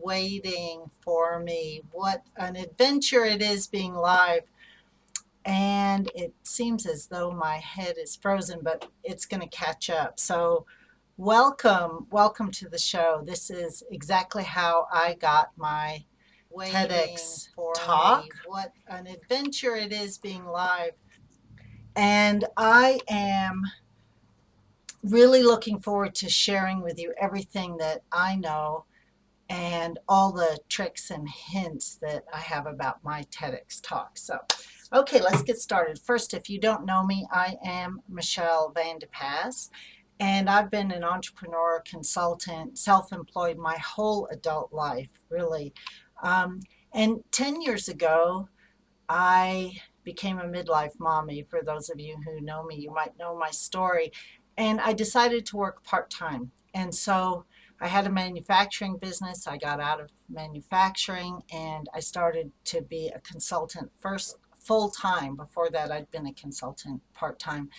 waiting for me. What an adventure it is being live. And it seems as though my head is frozen, but it's going to catch up. So, welcome to the show. This is exactly how I got my TEDx talk. What an adventure it is being live. And I am really looking forward to sharing with you everything that I know and all the tricks and hints that I have about my TEDx talk. So, okay, let's get started. First, if you don't know me, I am Michelle Van de Pas, and I've been an entrepreneur, consultant, self-employed my whole adult life, really. And 10 years ago, I became a midlife mommy. For those of you who know me, you might know my story. And I decided to work part-time. And so I had a manufacturing business. I got out of manufacturing and I started to be a consultant first full-time. Before that, I'd been a consultant part-time.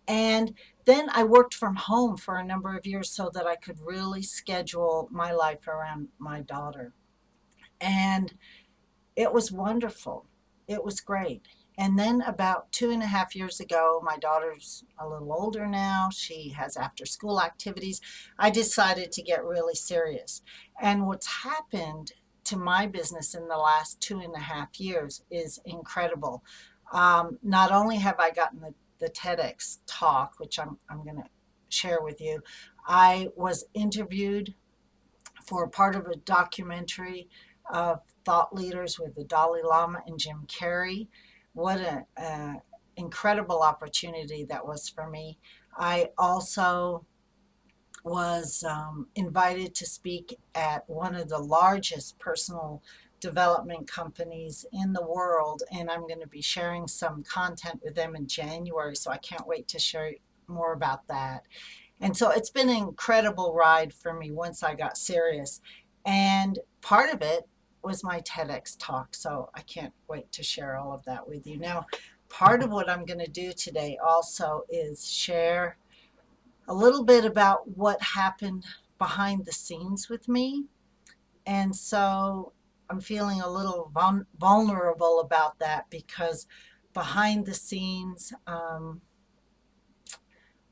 And then I worked from home for a number of years so that I could really schedule my life around my daughter. And it was wonderful. It was great. And then about 2.5 years ago, my daughter's a little older now. She has after school activities. I decided to get really serious. And what's happened to my business in the last 2.5 years is incredible. Not only have I gotten the TEDx talk, which I'm going to share with you, I was interviewed for part of a documentary of thought leaders with the Dalai Lama and Jim Carrey. What an incredible opportunity that was for me. I also was invited to speak at one of the largest personal development companies in the world, and I'm going to be sharing some content with them in January, so I can't wait to share more about that. And so it's been an incredible ride for me once I got serious. And part of it was my TEDx talk. So I can't wait to share all of that with you. Now, part of what I'm going to do today also is share a little bit about what happened behind the scenes with me. And so I'm feeling a little vulnerable about that because behind the scenes,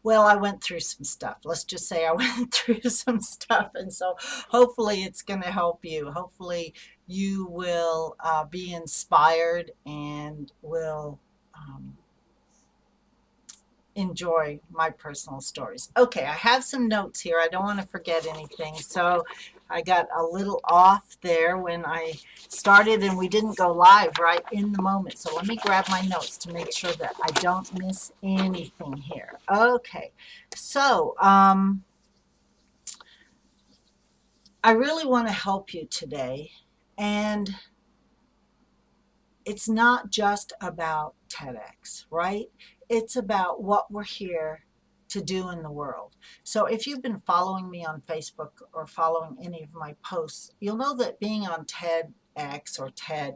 well, I went through some stuff. Let's just say I went through some stuff. And so hopefully it's going to help you. Hopefully you will be inspired and will enjoy my personal stories. Okay, I have some notes here. I don't want to forget anything. So I got a little off there when I started and we didn't go live right in the moment. So let me grab my notes to make sure that I don't miss anything here. Okay, so I really want to help you today. And it's not just about TEDx, right? It's about what we're here to do in the world. So if you've been following me on Facebook or following any of my posts, you'll know that being on TEDx or TED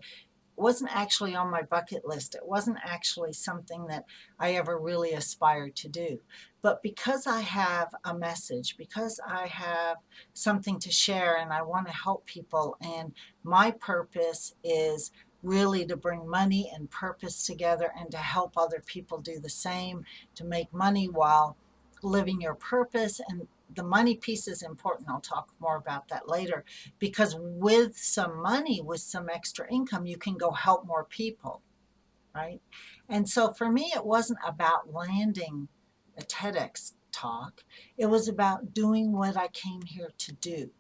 wasn't actually on my bucket list. It wasn't actually something that I ever really aspired to do. But because I have a message, because I have something to share and I want to help people, and my purpose is really to bring money and purpose together and to help other people do the same, to make money while living your purpose. And the money piece is important. I'll talk more about that later, because with some money, with some extra income, you can go help more people, right? And so for me, it wasn't about landing a TEDx talk. It was about doing what I came here to do.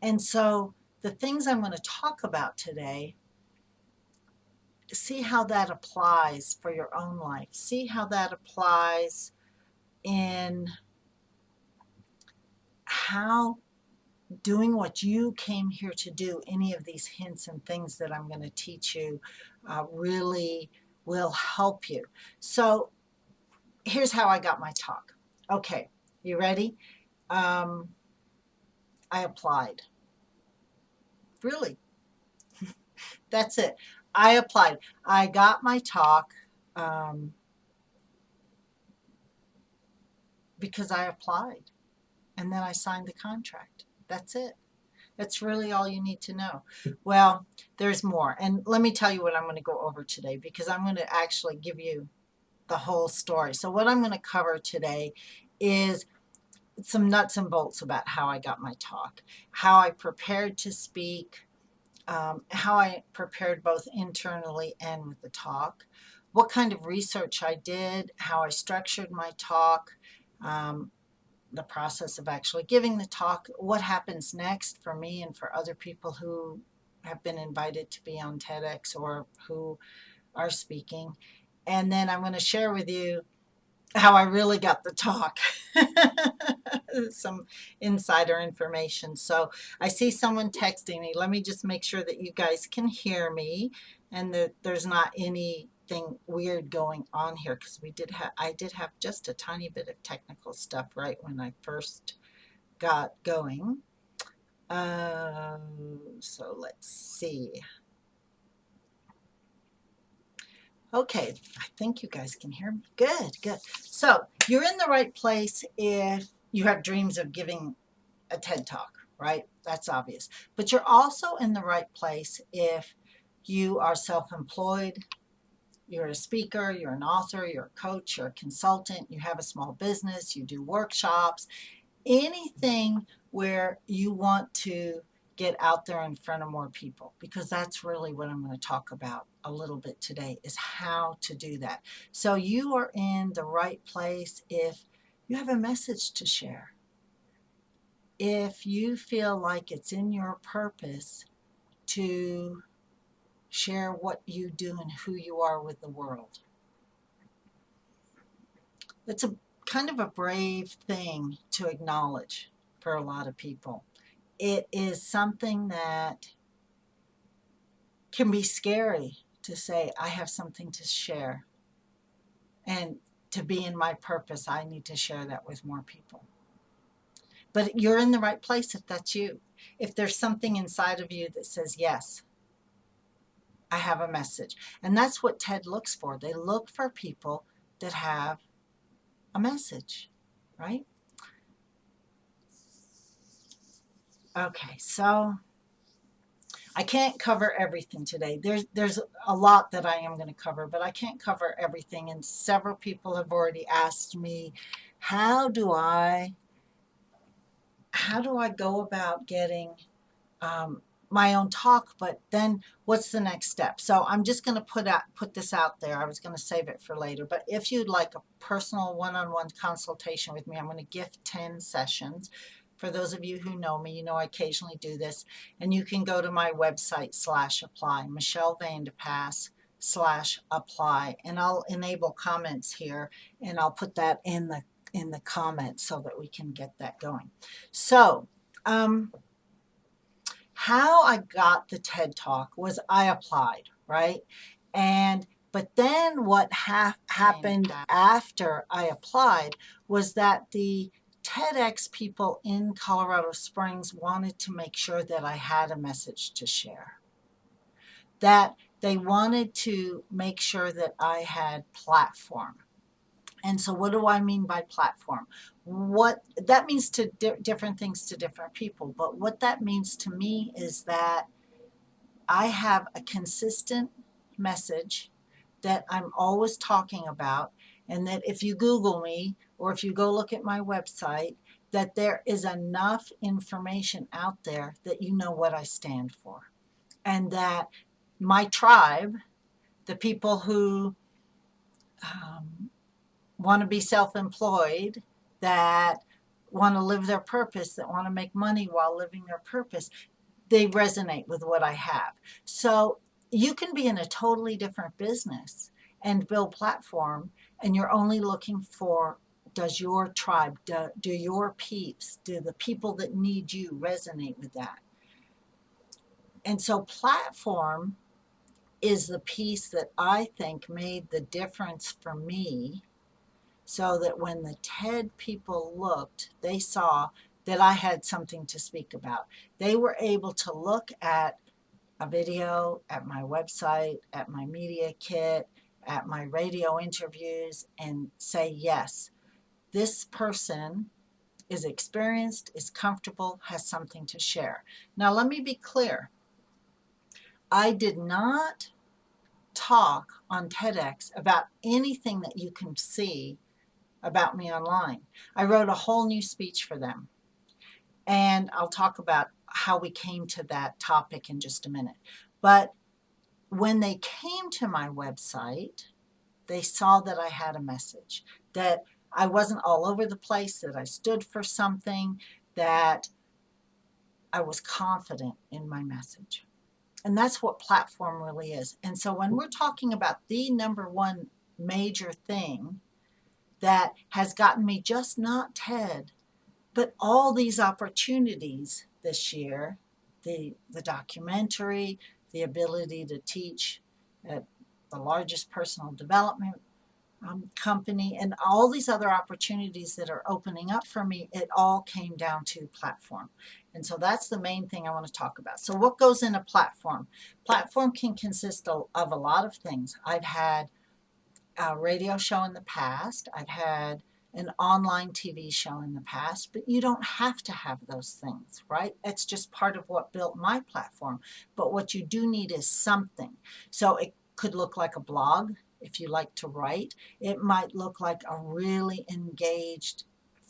And so the things I'm going to talk about today, see how that applies for your own life. See how that applies in how doing what you came here to do, any of these hints and things that I'm going to teach you really will help you. So here's how I got my talk. Okay, you ready? I applied. Really, that's it. I applied. I got my talk because I applied, and then I signed the contract. That's it. That's really all you need to know. Well, there's more. And let me tell you what I'm going to go over today, because I'm going to actually give you the whole story. So what I'm going to cover today is some nuts and bolts about how I got my talk, how I prepared to speak, how I prepared both internally and with the talk, what kind of research I did, how I structured my talk, um, the process of actually giving the talk, what happens next for me and for other people who have been invited to be on TEDx or who are speaking. And then I'm going to share with you how I really got the talk. Some insider information. So I see someone texting me. Let me just make sure that you guys can hear me and that there's not anything weird going on here, because I did have just a tiny bit of technical stuff right when I first got going. So let's see. Okay, I think you guys can hear me. Good, good. So you're in the right place if you have dreams of giving a TED Talk, right? That's obvious. But you're also in the right place if you are self-employed, you're a speaker, you're an author, you're a coach, you're a consultant, you have a small business, you do workshops, anything where you want to get out there in front of more people, because that's really what I'm going to talk about a little bit today, is how to do that. So you are in the right place if you have a message to share, if you feel like it's in your purpose to share what you do and who you are with the world. It's a kind of a brave thing to acknowledge for a lot of people. It is something that can be scary to say, I have something to share. And to be in my purpose, I need to share that with more people. But you're in the right place if that's you. If there's something inside of you that says, yes, I have a message. And that's what TED looks for. They look for people that have a message, right? Okay, so I can't cover everything today. There's a lot that I am going to cover, but I can't cover everything. And several people have already asked me, how do I go about getting my own talk, but then what's the next step? So I'm just going to put this out there. I was going to save it for later, but if you'd like a personal one-on-one consultation with me, I'm going to gift 10 sessions. For those of you who know me, you know I occasionally do this, and you can go to my website /apply, Michelle Vandepass /apply, and I'll enable comments here, and I'll put that in the comments so that we can get that going. So, how I got the TED Talk was I applied, right? But then what happened after I applied was that the TEDx people in Colorado Springs wanted to make sure that I had a message to share, that they wanted to make sure that I had platform. And so what do I mean by platform? What that means to different things to different people. But what that means to me is that I have a consistent message that I'm always talking about, and that if you Google me or if you go look at my website, that there is enough information out there that you know what I stand for. And that my tribe, the people who want to be self-employed, that want to live their purpose, that want to make money while living their purpose, they resonate with what I have. So you can be in a totally different business and build platform, and you're only looking for, does your tribe, do your peeps, do the people that need you resonate with that? And so platform is the piece that I think made the difference for me, so that when the TED people looked, they saw that I had something to speak about. They were able to look at a video, at my website, at my media kit, at my radio interviews, and say, yes, this person is experienced, is comfortable, has something to share. Now, let me be clear. I did not talk on TEDx about anything that you can see about me online. I wrote a whole new speech for them. And I'll talk about how we came to that topic in just a minute. But when they came to my website, they saw that I had a message, that I wasn't all over the place, that I stood for something, that I was confident in my message. And that's what platform really is. And so when we're talking about the number one major thing that has gotten me just not TED, but all these opportunities this year, the documentary, the ability to teach at the largest personal development company, and all these other opportunities that are opening up for me, it all came down to platform. And so that's the main thing I want to talk about. So what goes in a platform? Platform can consist of a lot of things. I've had a radio show in the past. I've had an online TV show in the past, but you don't have to have those things, right? It's just part of what built my platform. But what you do need is something. So it could look like a blog if you like to write. It might look like a really engaged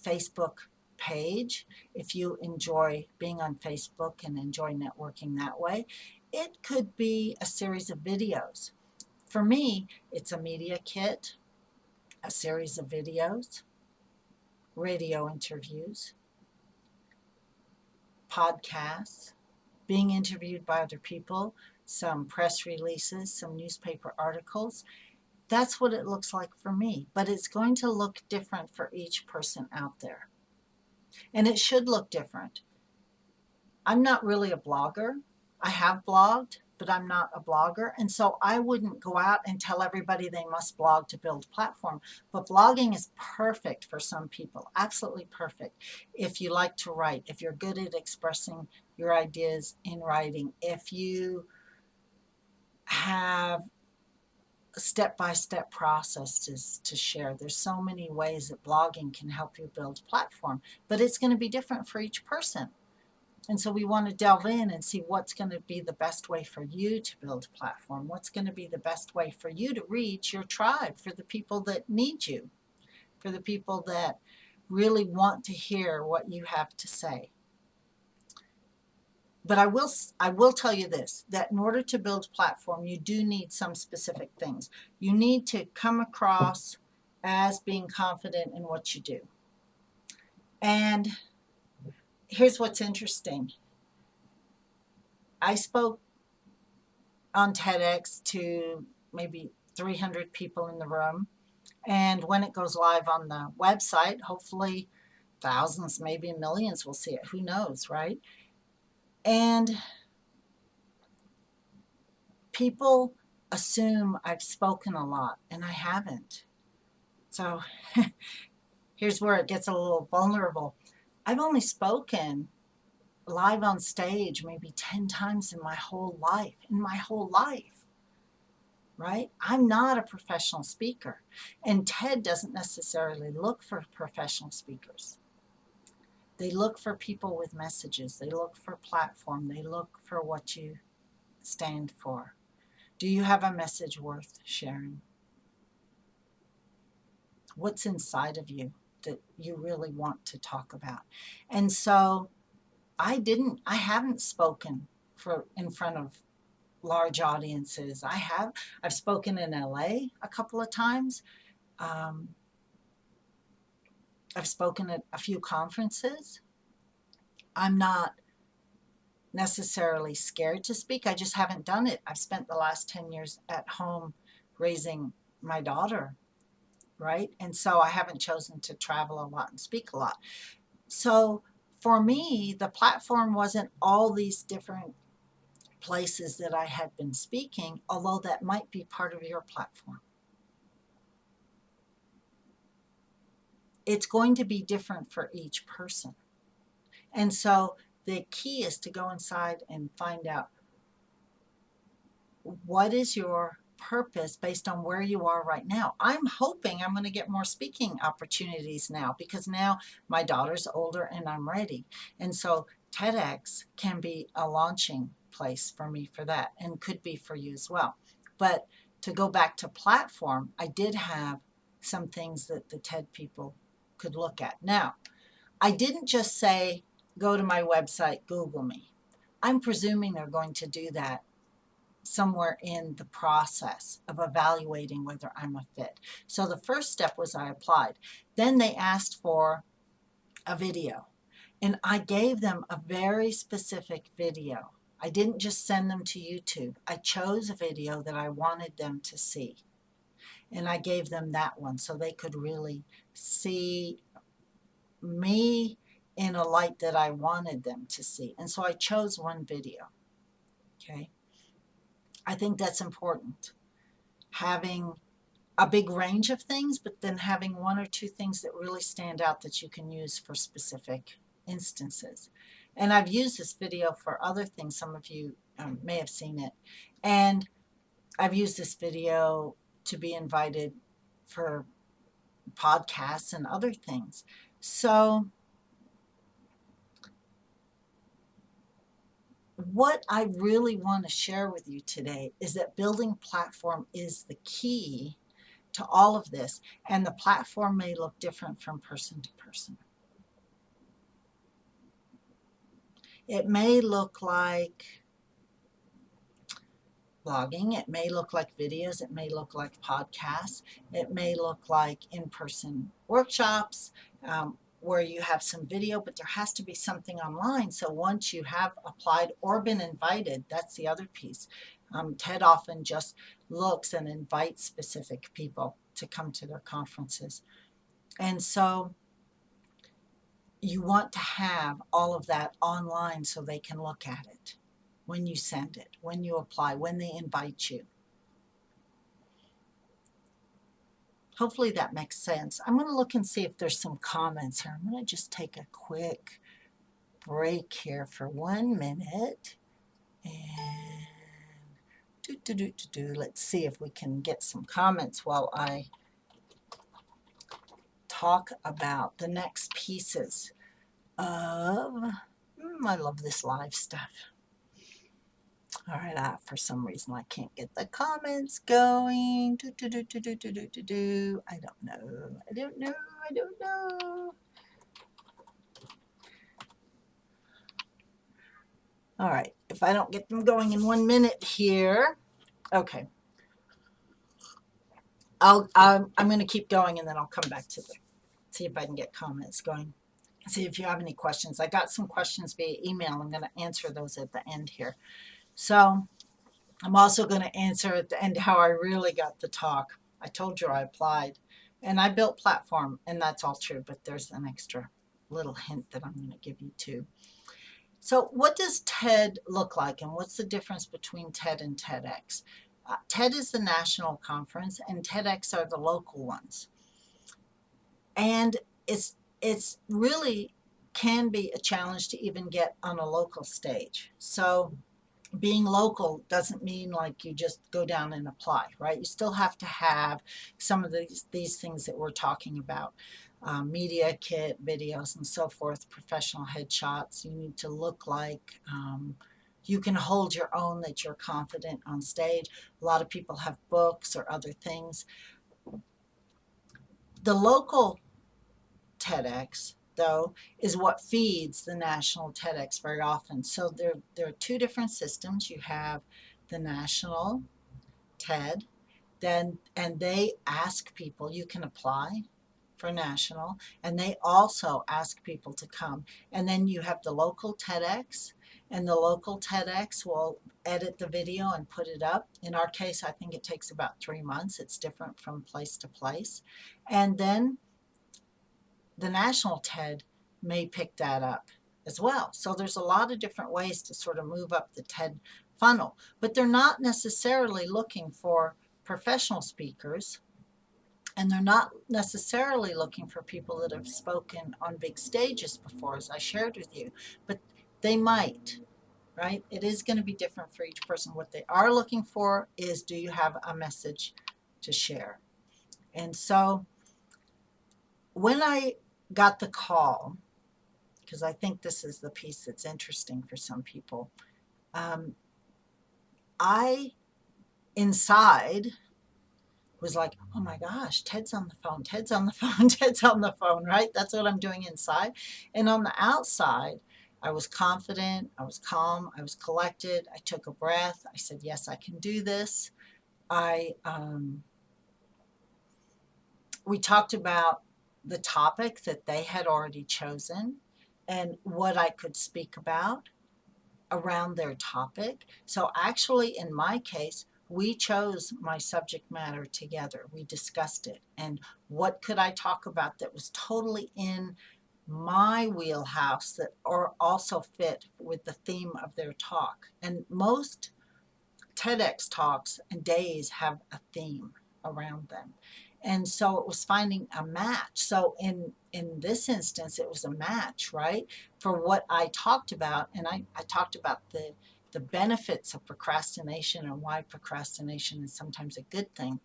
Facebook page if you enjoy being on Facebook and enjoy networking that way. It could be a series of videos. For me, it's a media kit, a series of videos, radio interviews, podcasts, being interviewed by other people, some press releases, some newspaper articles. That's what it looks like for me, but it's going to look different for each person out there. And it should look different. I'm not really a blogger. I have blogged, but I'm not a blogger. And so I wouldn't go out and tell everybody they must blog to build a platform. But blogging is perfect for some people, absolutely perfect. If you like to write, if you're good at expressing your ideas in writing, if you have step-by-step processes to share. There's so many ways that blogging can help you build a platform, but it's going to be different for each person. And so we want to delve in and see what's going to be the best way for you to build a platform. What's going to be the best way for you to reach your tribe, for the people that need you, for the people that really want to hear what you have to say. But I will tell you this, that in order to build a platform, you do need some specific things. You need to come across as being confident in what you do. And here's what's interesting. I spoke on TEDx to maybe 300 people in the room. And when it goes live on the website, hopefully thousands, maybe millions will see it. Who knows, right? And people assume I've spoken a lot, and I haven't. So here's where it gets a little vulnerable. I've only spoken live on stage maybe 10 times in my whole life, right? I'm not a professional speaker, and TED doesn't necessarily look for professional speakers. They look for people with messages. They look for platform. They look for what you stand for. Do you have a message worth sharing? What's inside of you that you really want to talk about? And so I haven't spoken in front of large audiences. I've spoken in LA a couple of times. I've spoken at a few conferences. I'm not necessarily scared to speak. I just haven't done it. I've spent the last 10 years at home raising my daughter, right? And so I haven't chosen to travel a lot and speak a lot. So for me, the platform wasn't all these different places that I had been speaking, although that might be part of your platform. It's going to be different for each person. And so the key is to go inside and find out what is your purpose based on where you are right now. I'm hoping I'm going to get more speaking opportunities now because now my daughter's older and I'm ready. And so TEDx can be a launching place for me for that, and could be for you as well. But to go back to platform, I did have some things that the TED people could look at. Now, I didn't just say, go to my website, Google me. I'm presuming they're going to do that somewhere in the process of evaluating whether I'm a fit. So the first step was I applied. Then they asked for a video, and I gave them a very specific video. I didn't just send them to YouTube. I chose a video that I wanted them to see, and I gave them that one so they could really see me in a light that I wanted them to see. And so I chose one video. Okay. I think that's important. Having a big range of things, but then having one or two things that really stand out that you can use for specific instances. And I've used this video for other things. Some of you may have seen it. And I've used this video to be invited for podcasts and other things. So what I really want to share with you today is that building platform is the key to all of this, and the platform may look different from person to person. It may look like blogging, it may look like videos, it may look like podcasts, it may look like in-person workshops, where you have some video, but there has to be something online. So once you have applied or been invited, that's the other piece. TED often just looks and invites specific people to come to their conferences. And so you want to have all of that online so they can look at it when you send it, when you apply, when they invite you. Hopefully that makes sense. I'm going to look and see if there's some comments here. I'm going to just take a quick break here for 1 minute. And let's see if we can get some comments while I talk about the next pieces of, I love this live stuff. All right, for some reason I can't get the comments going. I don't know. All right, if I don't get them going in 1 minute here, okay. I'm going to keep going, and then I'll come back to see if I can get comments going. See if you have any questions. I got some questions via email. I'm going to answer those at the end here. So I'm also going to answer at the end how I really got the talk. I told you I applied, and I built platform, and that's all true, but there's an extra little hint that I'm going to give you too. So what does TED look like, and what's the difference between TED and TEDx? TED is the national conference, and TEDx are the local ones. And it's really can be a challenge to even get on a local stage. So being local doesn't mean like you just go down and apply, right? You still have to have some of these things that we're talking about. Media kit, videos, and so forth, professional headshots. You need to look like you can hold your own, that you're confident on stage. A lot of people have books or other things. The local TEDx, though, is what feeds the national TEDx very often. So there are two different systems. You have the national TED, and they ask people, you can apply for national, and they also ask people to come. And then you have the local TEDx, and the local TEDx will edit the video and put it up. In our case, I think it takes about 3 months. It's different from place to place. And then the national TED may pick that up as well. So there's a lot of different ways to sort of move up the TED funnel, but they're not necessarily looking for professional speakers, and they're not necessarily looking for people that have spoken on big stages before, as I shared with you, but they might. right? It is going to be different for each person. What they are looking for is, do you have a message to share? And so when I got the call, because I think this is the piece that's interesting for some people, I inside was like, oh my gosh, Ted's on the phone, Ted's on the phone, Ted's on the phone, right? That's what I'm doing inside. And on the outside, I was confident, I was calm, I was collected. I took a breath. I said, yes, I can do this. We talked about the topic that they had already chosen and what I could speak about around their topic. So actually, in my case, we chose my subject matter together. We discussed it. And what could I talk about that was totally in my wheelhouse that or also fit with the theme of their talk? And most TEDx talks and days have a theme around them. And so it was finding a match. So in this instance, it was a match, right? For what I talked about. And I talked about the benefits of procrastination and why procrastination is sometimes a good thing.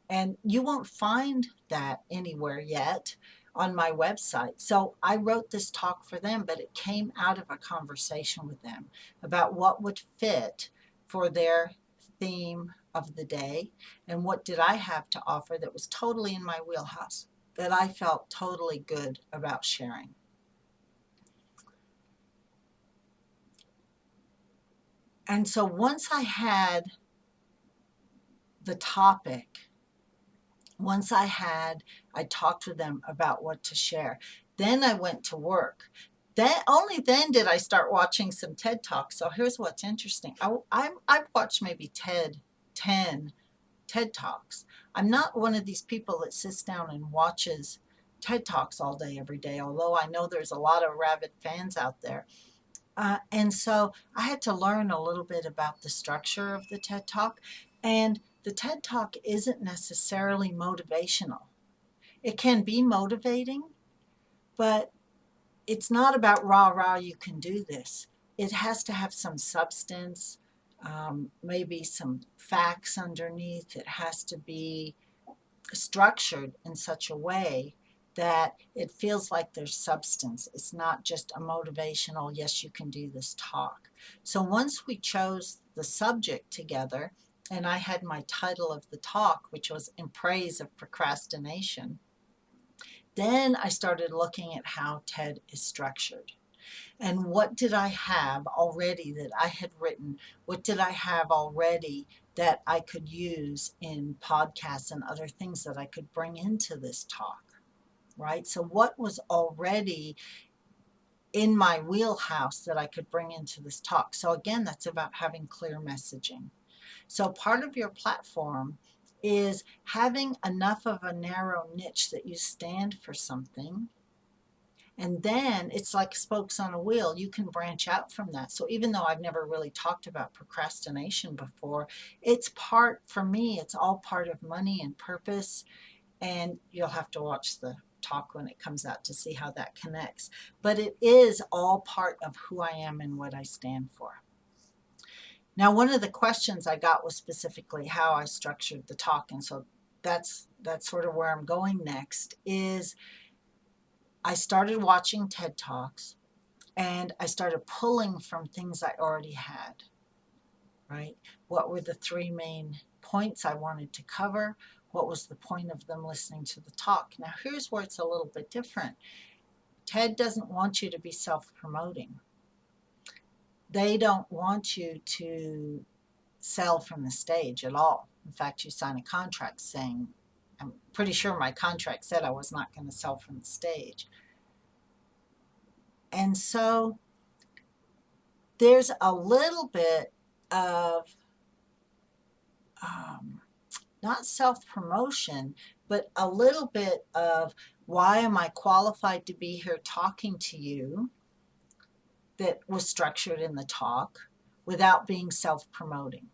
And you won't find that anywhere yet on my website. So I wrote this talk for them, but it came out of a conversation with them about what would fit for their theme of the day and what did I have to offer that was totally in my wheelhouse, that I felt totally good about sharing. And so once I had the topic, I talked with them about what to share. Then I went to work. Only then did I start watching some TED Talks. So here's what's interesting. I've watched maybe 10 TED Talks. I'm not one of these people that sits down and watches TED Talks all day, every day, although I know there's a lot of rabid fans out there. And so I had to learn a little bit about the structure of the TED Talk. And the TED Talk isn't necessarily motivational. It can be motivating, but it's not about rah, rah, you can do this. It has to have some substance, maybe some facts underneath. It has to be structured in such a way that it feels like there's substance. It's not just a motivational, yes, you can do this talk. So once we chose the subject together, and I had my title of the talk, which was In Praise of Procrastination, then I started looking at how TED is structured. And what did I have already that I had written? What did I have already that I could use in podcasts and other things that I could bring into this talk, right? So what was already in my wheelhouse that I could bring into this talk? So again, that's about having clear messaging. So part of your platform is having enough of a narrow niche that you stand for something. And then it's like spokes on a wheel. You can branch out from that. So even though I've never really talked about procrastination before, it's part, for me, it's all part of money and purpose. And you'll have to watch the talk when it comes out to see how that connects. But it is all part of who I am and what I stand for. Now, one of the questions I got was specifically how I structured the talk. And so that's sort of where I'm going next is I started watching TED Talks and I started pulling from things I already had, right? What were the three main points I wanted to cover? What was the point of them listening to the talk? Now, here's where it's a little bit different. TED doesn't want you to be self-promoting. They don't want you to sell from the stage at all. In fact, you sign a contract saying, I'm pretty sure my contract said I was not going to sell from the stage. And so there's a little bit of not self-promotion, but a little bit of why am I qualified to be here talking to you that was structured in the talk without being self-promoting,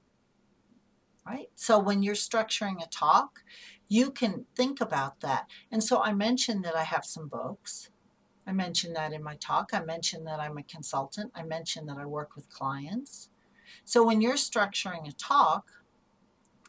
right? So when you're structuring a talk, you can think about that. And so I mentioned that I have some books. I mentioned that in my talk. I mentioned that I'm a consultant. I mentioned that I work with clients. So when you're structuring a talk,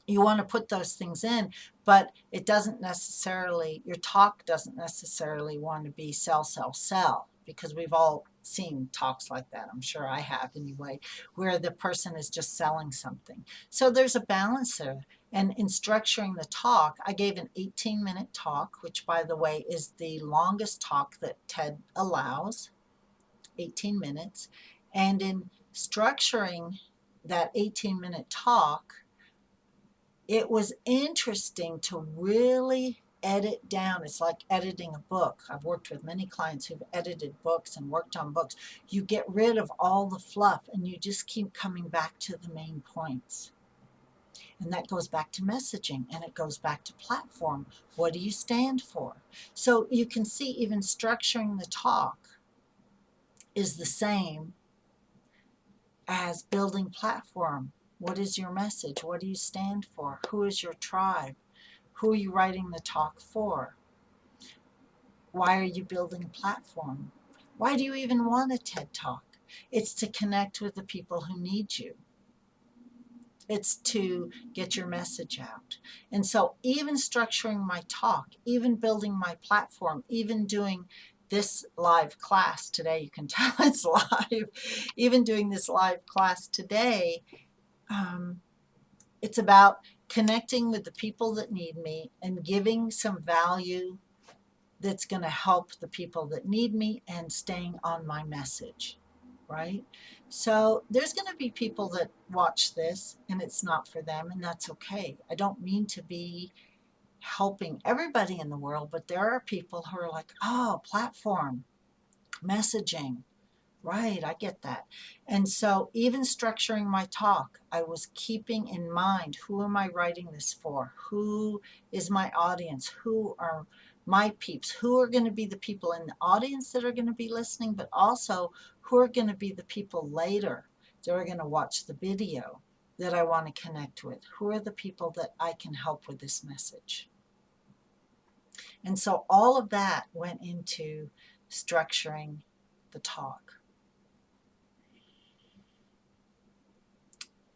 you want to put those things in, but it doesn't necessarily, your talk doesn't necessarily want to be sell, sell, sell, because we've all seen talks like that. I'm sure I have anyway, where the person is just selling something. So there's a balance there. And in structuring the talk, I gave an 18-minute talk, which, by the way, is the longest talk that TED allows, 18 minutes. And in structuring that 18-minute talk, it was interesting to really edit down. It's like editing a book. I've worked with many clients who've edited books and worked on books. You get rid of all the fluff and you just keep coming back to the main points. And that goes back to messaging, and it goes back to platform. What do you stand for? So you can see even structuring the talk is the same as building platform. What is your message? What do you stand for? Who is your tribe? Who are you writing the talk for? Why are you building a platform? Why do you even want a TED Talk? It's to connect with the people who need you. It's to get your message out. And so even structuring my talk, even building my platform, even doing this live class today, you can tell it's live, even doing this live class today, it's about connecting with the people that need me and giving some value that's going to help the people that need me and staying on my message, right? So there's going to be people that watch this and it's not for them, and that's okay. I don't mean to be helping everybody in the world, but there are people who are like, oh, platform, messaging. Right, I get that. And so even structuring my talk, I was keeping in mind, who am I writing this for? Who is my audience? Who are my peeps? Who are going to be the people in the audience that are going to be listening, but also who are going to be the people later that are going to watch the video that I want to connect with? Who are the people that I can help with this message? And so all of that went into structuring the talk.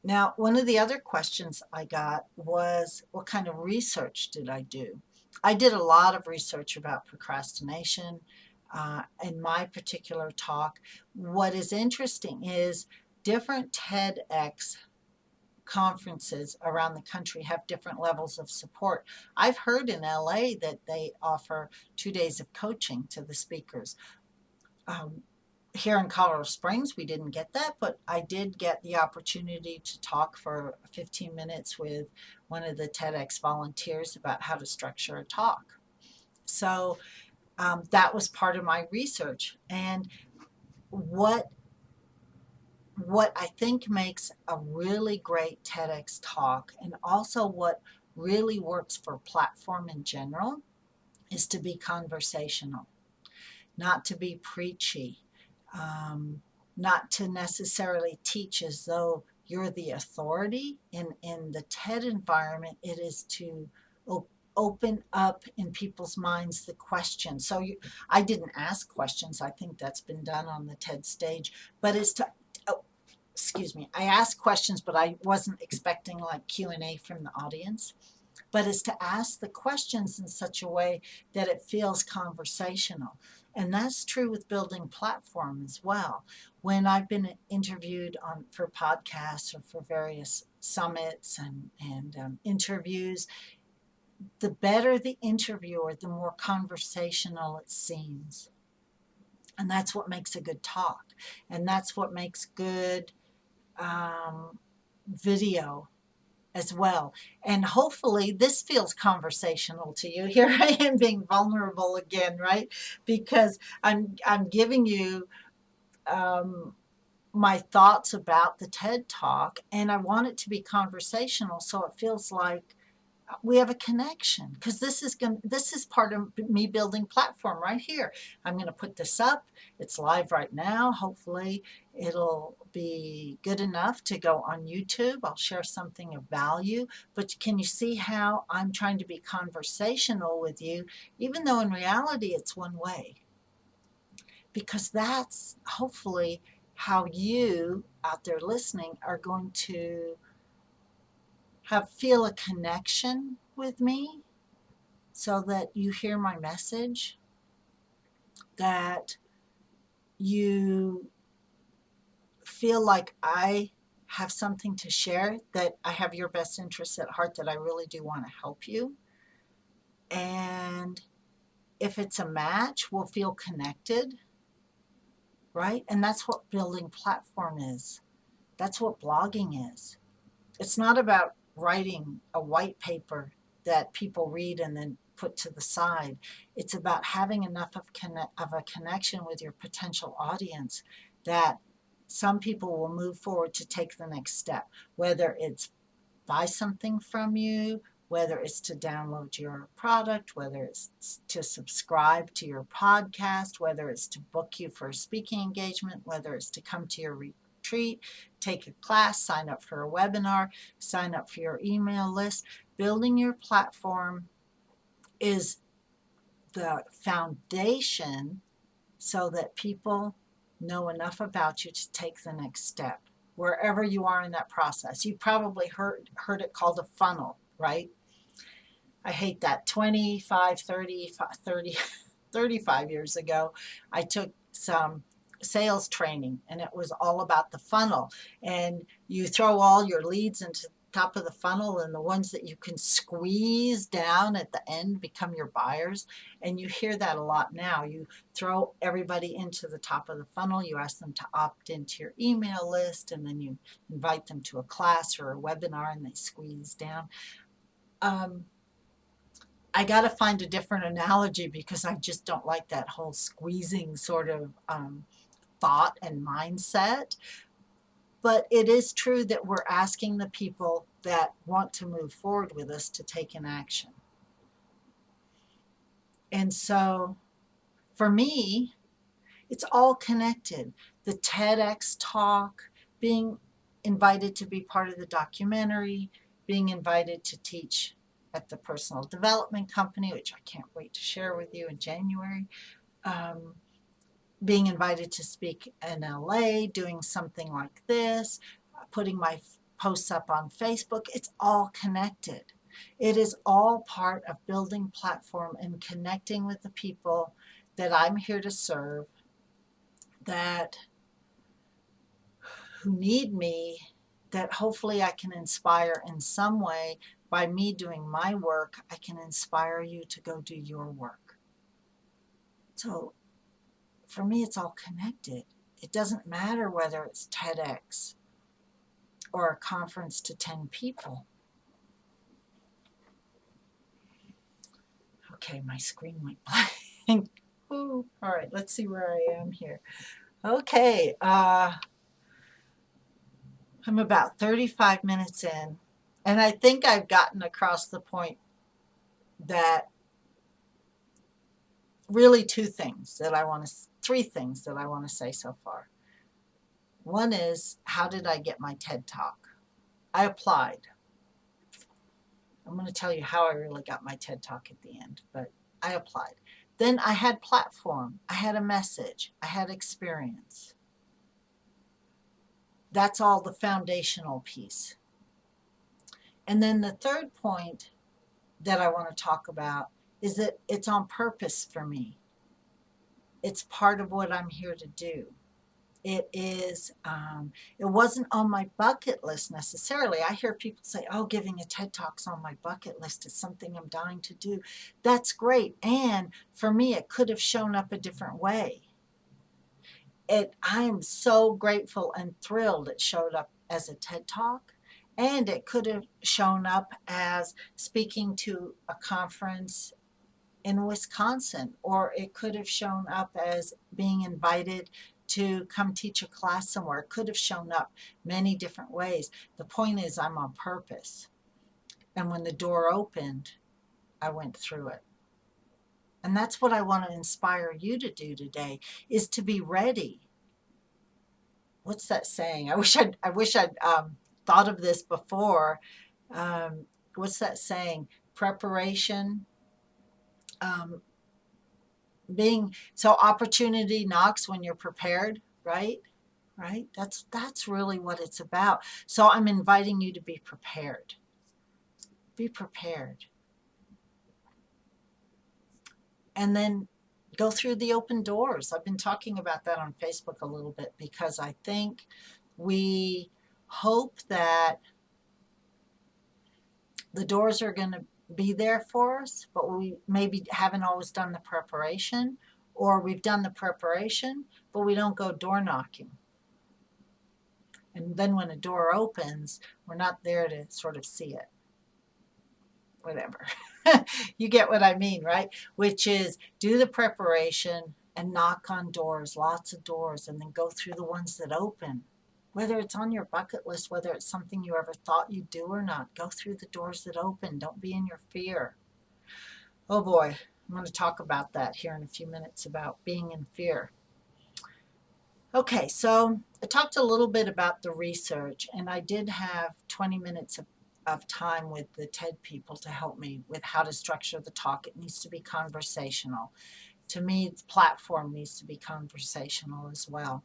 Now, one of the other questions I got was, what kind of research did I do? I did a lot of research about procrastination in my particular talk. What is interesting is different TEDx conferences around the country have different levels of support. I've heard in LA that they offer 2 days of coaching to the speakers. Here in Colorado Springs, we didn't get that, but I did get the opportunity to talk for 15 minutes with one of the TEDx volunteers about how to structure a talk. So that was part of my research. And what I think makes a really great TEDx talk, and also what really works for platform in general, is to be conversational, not to be preachy. Not to necessarily teach as though you're the authority. In the TED environment, it is to open up in people's minds the question. So I didn't ask questions. I think that's been done on the TED stage, but it's to, excuse me, I asked questions, but I wasn't expecting like Q&A from the audience. But is to ask the questions in such a way that it feels conversational. And that's true with building platform as well. When I've been interviewed for podcasts or for various summits and interviews, the better the interviewer, the more conversational it seems. And that's what makes a good talk. And that's what makes good video as well. And hopefully this feels conversational to you. Here I am being vulnerable again, right? Because I'm giving you my thoughts about the TED Talk, and I want it to be conversational, so it feels like we have a connection, because this is part of me building platform right here. I'm going to put this up. It's live right now. Hopefully it'll be good enough to go on YouTube. I'll share something of value, but can you see how I'm trying to be conversational with you, even though in reality it's one way? because that's hopefully how you out there listening are going to feel a connection with me, so that you hear my message, that you feel like I have something to share, that I have your best interests at heart, that I really do want to help you. And if it's a match, we'll feel connected, right? And that's what building platform is. That's what blogging is. It's not about writing a white paper that people read and then put to the side. It's about having enough of a connection with your potential audience that some people will move forward to take the next step, whether it's buy something from you, whether it's to download your product, whether it's to subscribe to your podcast, whether it's to book you for a speaking engagement, whether it's to come to your retreat, take a class, sign up for a webinar, sign up for your email list. Building your platform is the foundation so that people know enough about you to take the next step wherever you are in that process. You probably heard it called a funnel, right? I hate that. 25, 30, 30, 35 years ago, I took some sales training, and it was all about the funnel. And you throw all your leads into the top of the funnel, and the ones that you can squeeze down at the end become your buyers. And you hear that a lot now. You throw everybody into the top of the funnel, you ask them to opt into your email list, and then you invite them to a class or a webinar, and they squeeze down. I got to find a different analogy, because I just don't like that whole squeezing sort of thought and mindset. But it is true that we're asking the people that want to move forward with us to take an action. And so for me, it's all connected. The TEDx talk, being invited to be part of the documentary, being invited to teach at the personal development company, which I can't wait to share with you in January, being invited to speak in LA, doing something like this, putting my posts up on Facebook. It's all connected. It is all part of building platform and connecting with the people that I'm here to serve, that who need me, that hopefully I can inspire in some way. By me doing my work, I can inspire you to go do your work. So for me, it's all connected. It doesn't matter whether it's TEDx or a conference to 10 people. Okay, my screen went blank. Ooh, all right, let's see where I am here. Okay, I'm about 35 minutes in, and I think I've gotten across the point that really three things that I want to say so far. One is, how did I get my TED Talk? I applied. I'm going to tell you how I really got my TED Talk at the end, but I applied. Then I had platform, I had a message, I had experience. That's all the foundational piece. And then the third point that I want to talk about is that it's on purpose for me. It's part of what I'm here to do. It is, it wasn't on my bucket list necessarily. I hear people say, oh, giving a TED Talk's on my bucket list. It's something I'm dying to do. That's great. And for me, it could have shown up a different way. I'm so grateful and thrilled it showed up as a TED Talk. And it could have shown up as speaking to a conference in Wisconsin, or it could have shown up as being invited to come teach a class somewhere. It could have shown up many different ways. The point is, I'm on purpose. And when the door opened, I went through it. And that's what I want to inspire you to do today, is to be ready. What's that saying? I wish I'd thought of this before. What's that saying? Preparation So opportunity knocks when you're prepared, right? Right? That's really what it's about. So I'm inviting you to be prepared. Be prepared. And then go through the open doors. I've been talking about that on Facebook a little bit because I think we hope that the doors are going to be there for us, but we maybe haven't always done the preparation, or we've done the preparation, but we don't go door knocking. And then when a door opens, we're not there to sort of see it. Whatever. You get what I mean, right? Which is do the preparation and knock on doors, lots of doors, and then go through the ones that open. Whether it's on your bucket list, whether it's something you ever thought you'd do or not, go through the doors that open. Don't be in your fear. Oh boy, I'm going to talk about that here in a few minutes about being in fear. Okay, so I talked a little bit about the research, and I did have 20 minutes of time with the TED people to help me with how to structure the talk. It needs to be conversational. To me, the platform needs to be conversational as well.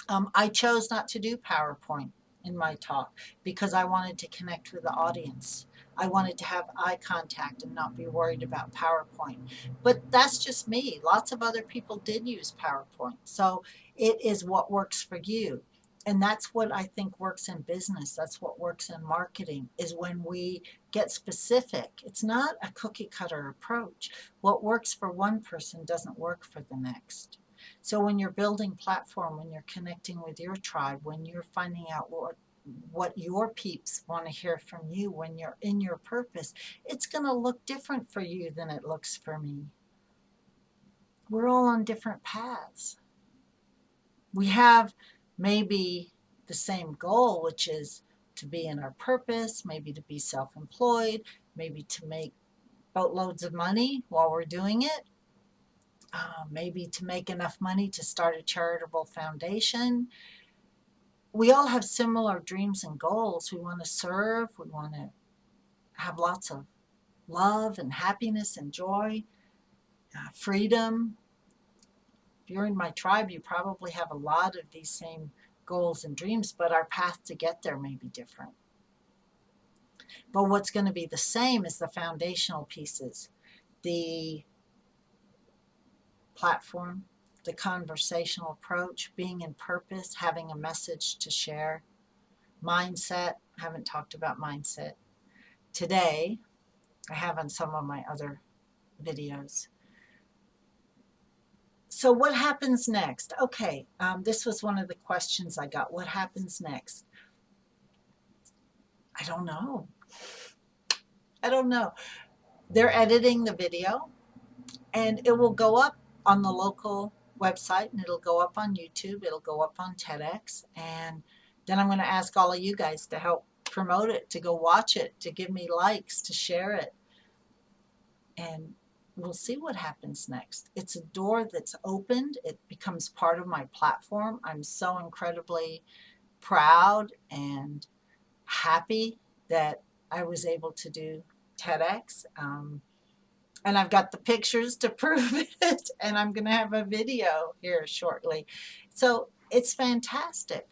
I chose not to do PowerPoint in my talk because I wanted to connect with the audience. I wanted to have eye contact and not be worried about PowerPoint. But that's just me. Lots of other people did use PowerPoint. So it is what works for you. And that's what I think works in business. That's what works in marketing, is when we get specific. It's not a cookie cutter approach. What works for one person doesn't work for the next. So when you're building platform, when you're connecting with your tribe, when you're finding out what your peeps want to hear from you, when you're in your purpose, it's going to look different for you than it looks for me. We're all on different paths. We have maybe the same goal, which is to be in our purpose, maybe to be self-employed, maybe to make boatloads of money while we're doing it. Maybe to make enough money to start a charitable foundation. We all have similar dreams and goals. We want to serve. We want to have lots of love and happiness and joy, freedom. If you're in my tribe, you probably have a lot of these same goals and dreams, but our path to get there may be different. But what's going to be the same is the foundational pieces, the platform, the conversational approach, being in purpose, having a message to share, mindset. I haven't talked about mindset today. I have on some of my other videos. So what happens next? Okay, this was one of the questions I got. What happens next? I don't know. I don't know. They're editing the video, and it will go up on the local website, and it'll go up on YouTube, it'll go up on TEDx, and then I'm going to ask all of you guys to help promote it, to go watch it, to give me likes, to share it, and we'll see what happens next. It's a door that's opened. It becomes part of my platform. I'm so incredibly proud and happy that I was able to do TEDx. And I've got the pictures to prove it, and I'm going to have a video here shortly. So it's fantastic.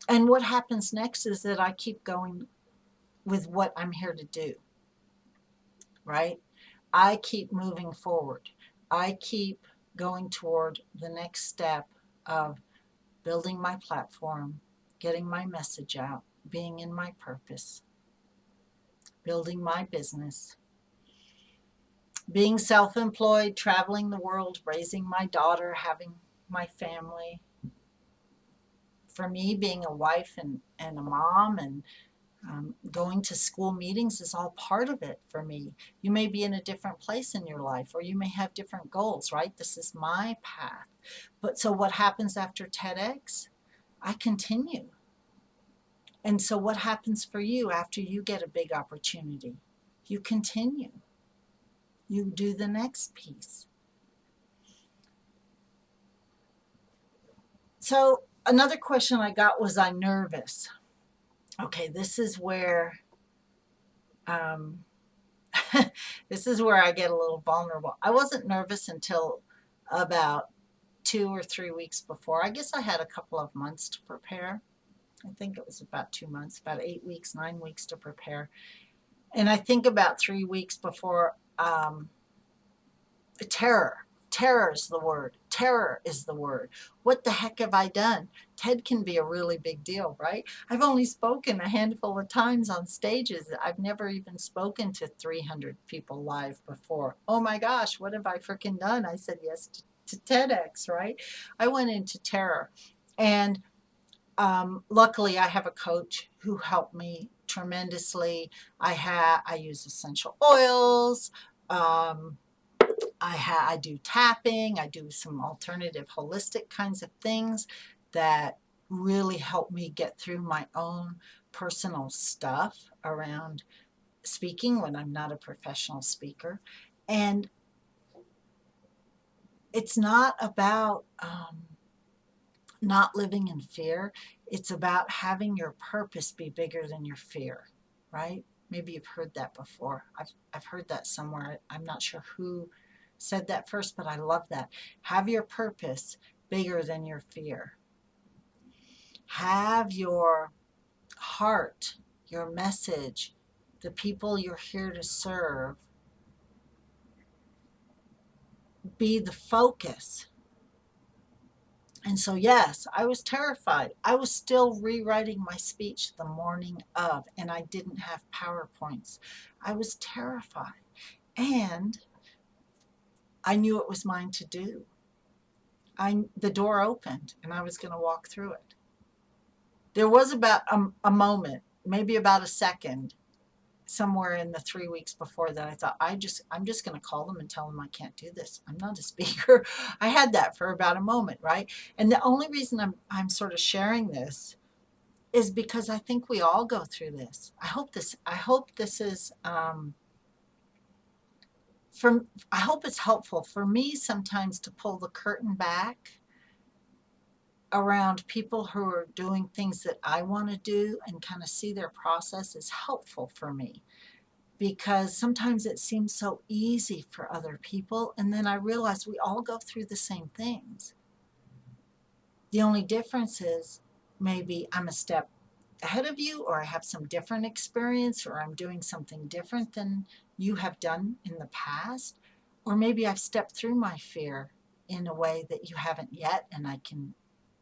And what happens next is that I keep going with what I'm here to do, right? I keep moving forward. I keep going toward the next step of building my platform, getting my message out, being in my purpose, building my business, being self-employed, traveling the world, raising my daughter, having my family. For me, being a wife and a mom and going to school meetings is all part of it for me. You may be in a different place in your life, or you may have different goals, right? This is my path. But so what happens after TEDx? I continue. And so what happens for you after you get a big opportunity? You continue. You do the next piece. So another question I got was, I'm nervous. Okay, this is where this is where I get a little vulnerable. I wasn't nervous until about 2 or 3 weeks before. I guess I had a couple of months to prepare. I think it was about 2 months, about 8 weeks, 9 weeks to prepare. And I think about 3 weeks before, terror. Terror is the word. Terror is the word. What the heck have I done? TED can be a really big deal, right? I've only spoken a handful of times on stages. I've never even spoken to 300 people live before. Oh my gosh, what have I freaking done? I said yes to TEDx, right? I went into terror. And luckily, I have a coach who helped me tremendously. I use essential oils. Um, I do tapping. I do some alternative holistic kinds of things that really help me get through my own personal stuff around speaking when I'm not a professional speaker. And it's not about not living in fear. It's about having your purpose be bigger than your fear, right? Maybe you've heard that before. I've heard that somewhere. I'm not sure who said that first, but I love that. Have your purpose bigger than your fear. Have your heart, your message, the people you're here to serve be the focus. And so, yes, I was terrified. I was still rewriting my speech the morning of, and I didn't have PowerPoints. I was terrified. And I knew it was mine to do. The door opened, and I was going to walk through it. There was about a moment, maybe about a second, somewhere in the 3 weeks before that I thought, I'm just going to call them and tell them I can't do this. I'm not a speaker. I had that for about a moment, right? And the only reason I'm sort of sharing this is because I think we all go through this. I hope this is I hope it's helpful for me sometimes to pull the curtain back around people who are doing things that I want to do and kind of see their process is helpful for me. Because sometimes it seems so easy for other people. And then I realize we all go through the same things. The only difference is maybe I'm a step ahead of you, or I have some different experience, or I'm doing something different than you have done in the past. Or maybe I've stepped through my fear in a way that you haven't yet, and I can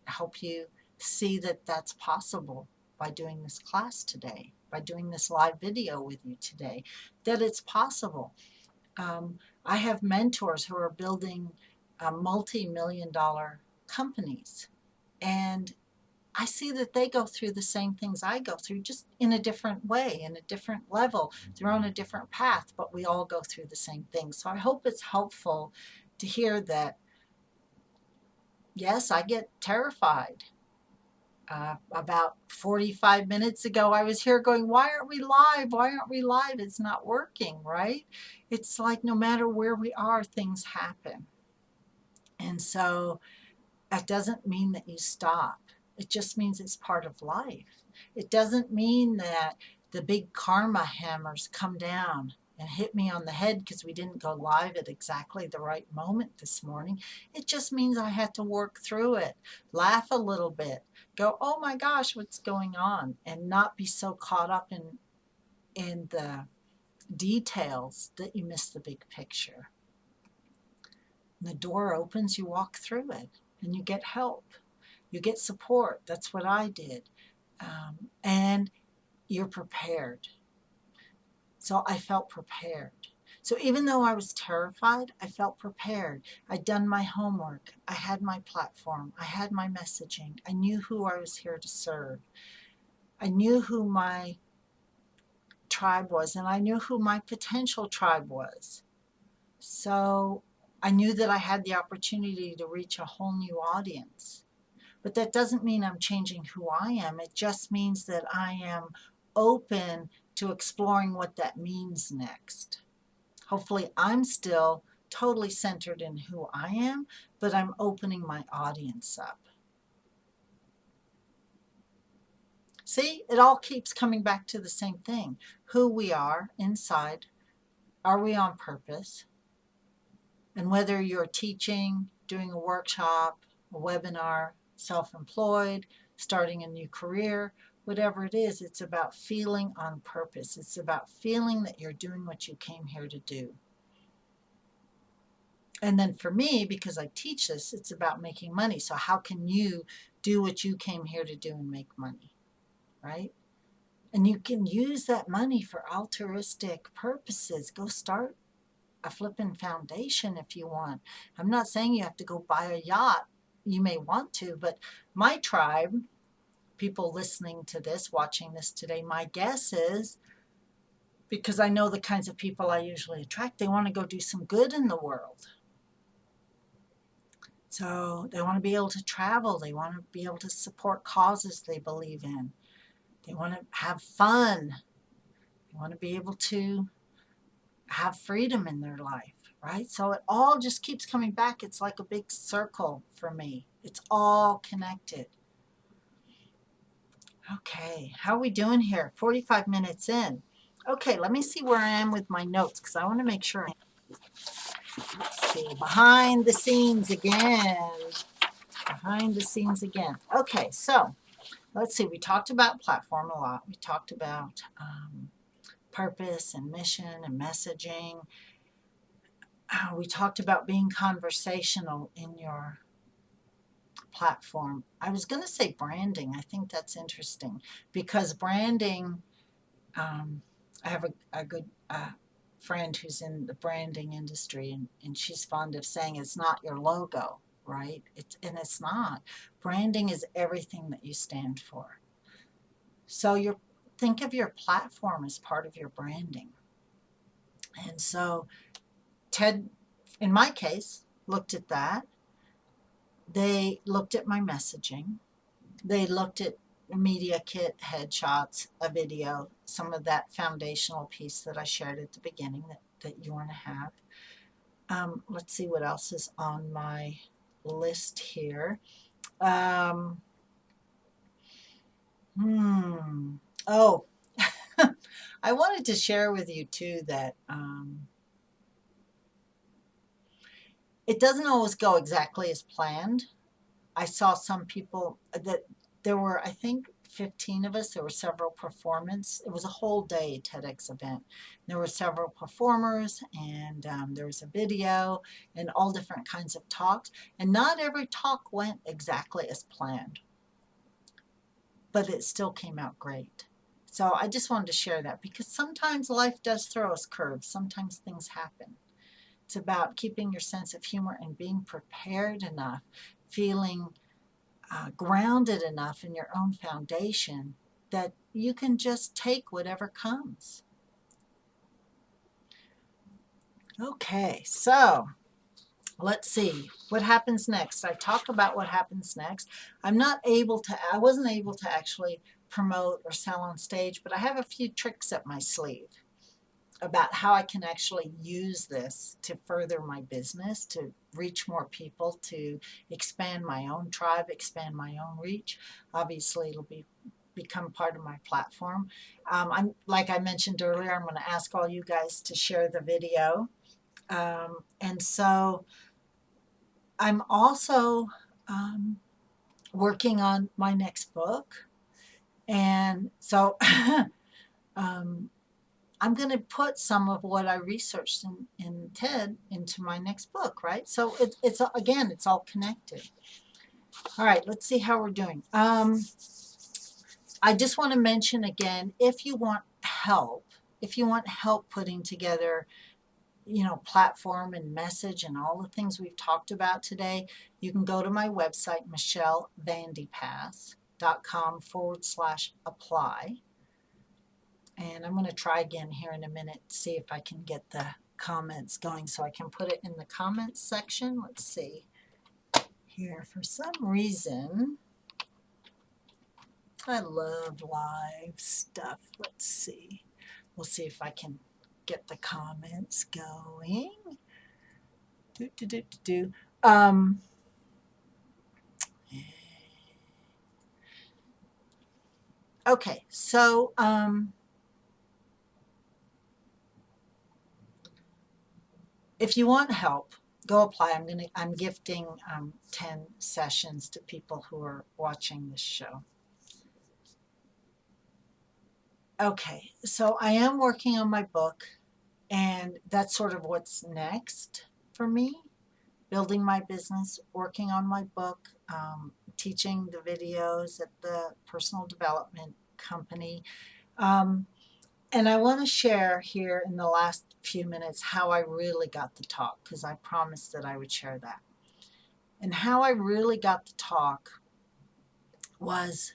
help you see that that's possible by doing this class today, by doing this live video with you today, that it's possible. I have mentors who are building multi-million-dollar companies, and I see that they go through the same things I go through, just in a different way, in a different level. They're on a different path, but we all go through the same things. So I hope it's helpful to hear that, yes, I get terrified. About 45 minutes ago, I was here going, why aren't we live? Why aren't we live? It's not working, right? It's like no matter where we are, things happen. And so that doesn't mean that you stop. It just means it's part of life. It doesn't mean that the big karma hammers come down and hit me on the head because we didn't go live at exactly the right moment this morning. It just means I had to work through it, laugh a little bit, go, oh my gosh, what's going on? And not be so caught up in the details that you miss the big picture. When the door opens, you walk through it and you get help. You get support. That's what I did. And you're prepared. So I felt prepared. So even though I was terrified, I felt prepared. I'd done my homework. I had my platform. I had my messaging. I knew who I was here to serve. I knew who my tribe was, and I knew who my potential tribe was. So I knew that I had the opportunity to reach a whole new audience. But that doesn't mean I'm changing who I am. It just means that I am open to exploring what that means next. Hopefully, I'm still totally centered in who I am, but I'm opening my audience up. See, it all keeps coming back to the same thing. Who we are inside. Are we on purpose? And whether you're teaching, doing a workshop, a webinar, self-employed, starting a new career, whatever it is, it's about feeling on purpose. It's about feeling that you're doing what you came here to do. And then for me, because I teach this, it's about making money. So how can you do what you came here to do and make money, right? And you can use that money for altruistic purposes. Go start a flipping foundation if you want. I'm not saying you have to go buy a yacht. You may want to, but my tribe, people listening to this, watching this today, my guess is, because I know the kinds of people I usually attract, they want to go do some good in the world. So they want to be able to travel. They want to be able to support causes they believe in. They want to have fun. They want to be able to have freedom in their life, right? So it all just keeps coming back. It's like a big circle for me. It's all connected. Okay, how are we doing here? 45 minutes in. Okay, let me see where I am with my notes because I want to make sure. Let's see, behind the scenes again. Behind the scenes again. Okay, so let's see. We talked about platform a lot. We talked about purpose and mission and messaging. We talked about being conversational in your platform. I was going to say branding. I think that's interesting because branding, I have a good friend who's in the branding industry, and she's fond of saying it's not your logo, right? It's not. Branding is everything that you stand for. So think of your platform as part of your branding. And so TED, in my case, looked at that. They looked at my messaging. They looked at a media kit, headshots, a video, some of that foundational piece that I shared at the beginning that you want to have. Let's see what else is on my list here. Oh, I wanted to share with you too that it doesn't always go exactly as planned. I saw some people that there were, I think, 15 of us. There were several performers. It was a whole day TEDx event. There were several performers, and there was a video and all different kinds of talks. And not every talk went exactly as planned, but it still came out great. So I just wanted to share that because sometimes life does throw us curves. Sometimes things happen. It's about keeping your sense of humor and being prepared enough, feeling grounded enough in your own foundation that you can just take whatever comes. Okay, so let's see what happens next. I talk about what happens next. I wasn't able to actually promote or sell on stage, but I have a few tricks up my sleeve about how I can actually use this to further my business, to reach more people, to expand my own tribe, expand my own reach. Obviously, it'll become part of my platform. Like I mentioned earlier, I'm going to ask all you guys to share the video. And so I'm also working on my next book. And so I'm going to put some of what I researched in TED into my next book, right? So it's again, it's all connected. All right, let's see how we're doing. I just want to mention again, if you want help putting together, platform and message and all the things we've talked about today, you can go to my website, michellevandepass.com/apply. And I'm going to try again here in a minute to see if I can get the comments going so I can put it in the comments section. Let's see here. For some reason, I love live stuff. Let's see. We'll see if I can get the comments going. Okay, so if you want help, go apply. I'm gifting 10 sessions to people who are watching this show. Okay, so I am working on my book, and that's sort of what's next for me. Building my business, working on my book, teaching the videos at the personal development company. And I want to share here in the last few minutes how I really got the talk, because I promised that I would share that. And how I really got the talk was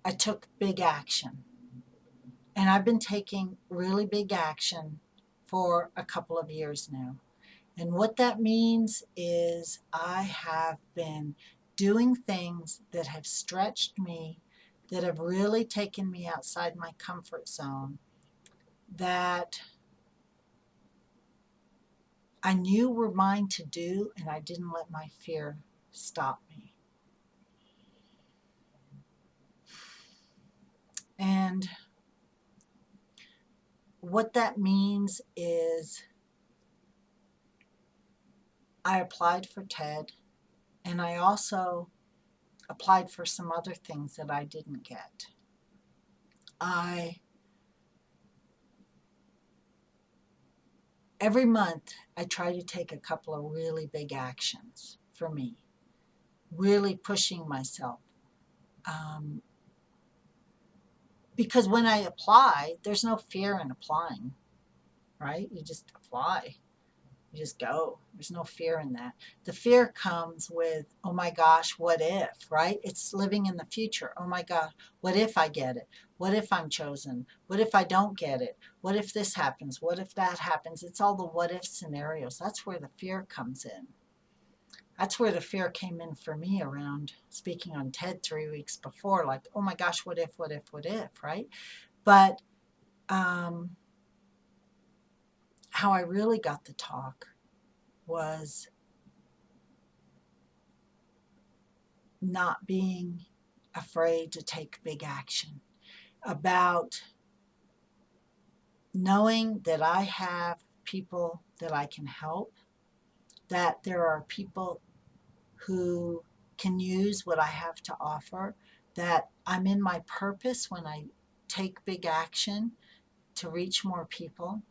I took big action. And I've been taking really big action for a couple of years now. And what that means is I have been doing things that have stretched me, that have really taken me outside my comfort zone, that I knew were mine to do, and I didn't let my fear stop me. And what that means is I applied for TED, and I also applied for some other things that I didn't get. Every month, I try to take a couple of really big actions for me, really pushing myself. Because when I apply, there's no fear in applying, right? You just apply. You just go. There's no fear in that. The fear comes with, oh my gosh, what if, right? It's living in the future. Oh my God, what if I get it? What if I'm chosen? What if I don't get it? What if this happens? What if that happens? It's all the what if scenarios. That's where the fear comes in. That's where the fear came in for me around speaking on TED 3 weeks before, like, oh my gosh, what if, right? But how I really got the talk was not being afraid to take big action, about knowing that I have people that I can help, that there are people who can use what I have to offer, that I'm in my purpose when I take big action to reach more people.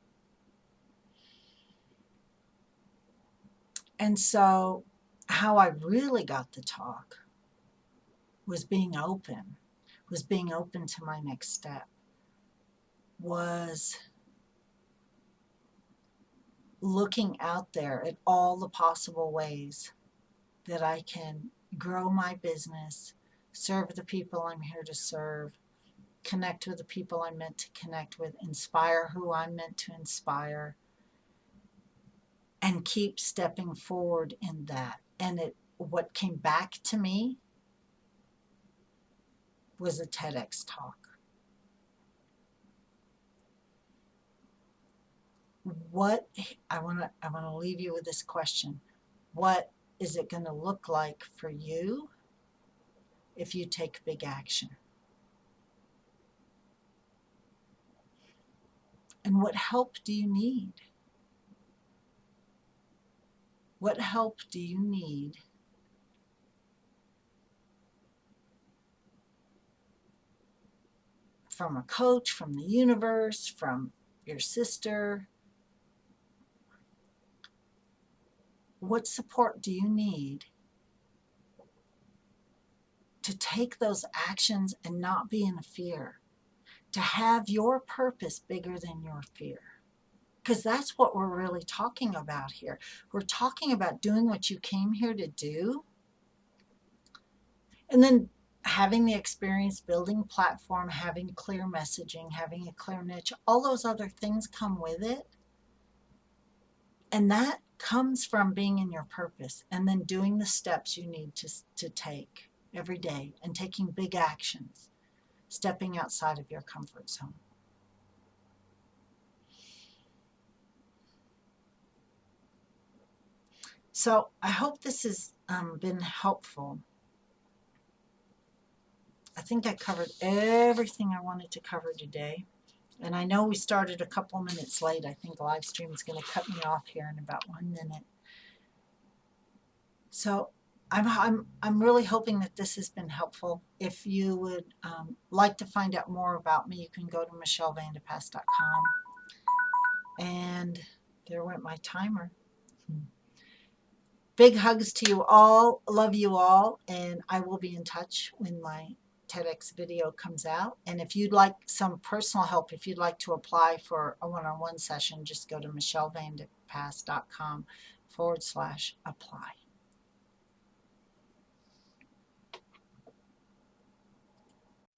And so how I really got the talk was being open to my next step, was looking out there at all the possible ways that I can grow my business, serve the people I'm here to serve, connect with the people I'm meant to connect with, inspire who I'm meant to inspire, and keep stepping forward in that. And what came back to me was a TEDx talk. I want to leave you with this question. What is it going to look like for you if you take big action? And what help do you need? What help do you need from a coach, from the universe, from your sister? What support do you need to take those actions and not be in fear? To have your purpose bigger than your fear? Because that's what we're really talking about here. We're talking about doing what you came here to do, and then having the experience, building platform, having clear messaging, having a clear niche, all those other things come with it. And that comes from being in your purpose and then doing the steps you need to take every day and taking big actions, stepping outside of your comfort zone. So I hope this has been helpful. I think I covered everything I wanted to cover today. And I know we started a couple minutes late. I think live stream is going to cut me off here in about 1 minute. So I'm really hoping that this has been helpful. If you would like to find out more about me, you can go to michellevandepass.com. And there went my timer. Big hugs to you all. Love you all. And I will be in touch when my TEDx video comes out. And if you'd like some personal help, if you'd like to apply for a one-on-one session, just go to michellevandepass.com/apply.